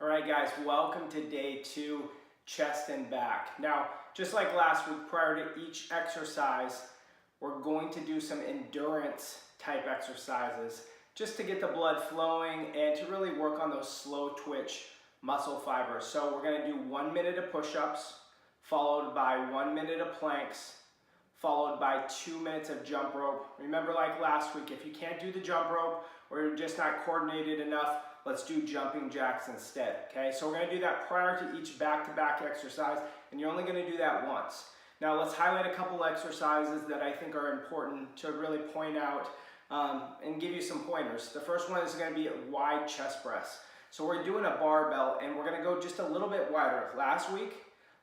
All right, guys, welcome to day 2, chest and back. Now, just like last week, prior to each exercise, we're going to do some endurance type exercises just to get the blood flowing and to really work on those slow twitch muscle fibers. So we're gonna do 1 minute of push-ups, followed by 1 minute of planks, followed by 2 minutes of jump rope. Remember, like last week, if you can't do the jump rope or you're just not coordinated enough, let's do jumping jacks instead, okay? So we're gonna do that prior to each back-to-back exercise, and you're only gonna do that once. Now let's highlight a couple exercises that I think are important to really point out and give you some pointers. The first one is gonna be a wide chest press. So we're doing a barbell, and we're gonna go just a little bit wider. Last week,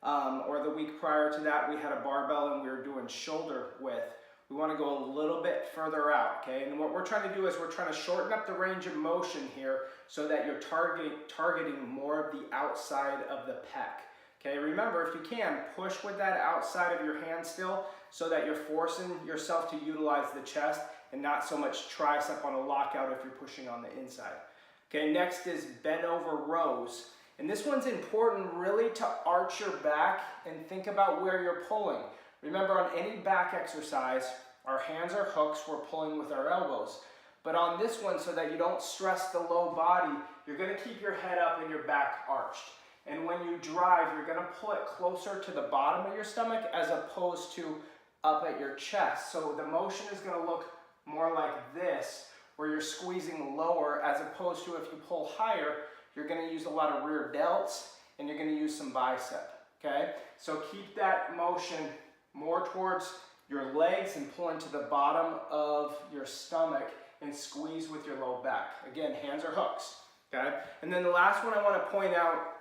or the week prior to that, we had a barbell and we were doing shoulder width. We want to go a little bit further out, okay? And what we're trying to do is we're trying to shorten up the range of motion here so that you're targeting more of the outside of the pec. Okay, remember, if you can, push with that outside of your hand still so that you're forcing yourself to utilize the chest and not so much tricep on a lockout if you're pushing on the inside. Okay, next is bent over rows. And this one's important really to arch your back and think about where you're pulling. Remember, on any back exercise, our hands are hooks, we're pulling with our elbows. But on this one, so that you don't stress the low body, you're gonna keep your head up and your back arched. And when you drive, you're gonna pull it closer to the bottom of your stomach as opposed to up at your chest. So the motion is gonna look more like this, where you're squeezing lower, as opposed to if you pull higher, you're gonna use a lot of rear delts and you're gonna use some bicep, okay? So keep that motion more towards your legs and pull into the bottom of your stomach and squeeze with your low back. Again, hands are hooks, okay? And then the last one I wanna point out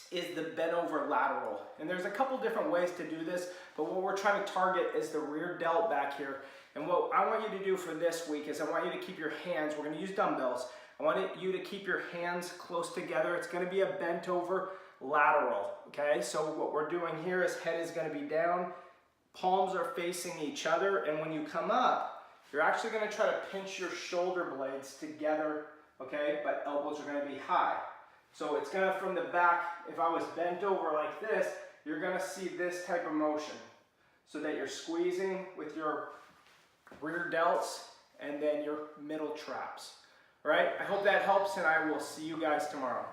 is the bent over lateral. And there's a couple different ways to do this, but what we're trying to target is the rear delt back here. And what I want you to do for this week is I want you to keep your hands, we're gonna use dumbbells, I want you to keep your hands close together. It's gonna be a bent over lateral, okay? So what we're doing here is head is gonna be down, palms are facing each other, and when you come up, you're actually gonna try to pinch your shoulder blades together, okay? But elbows are gonna be high. So it's gonna, from the back, if I was bent over like this, you're gonna see this type of motion. So that you're squeezing with your rear delts and then your middle traps. All right, I hope that helps, and I will see you guys tomorrow.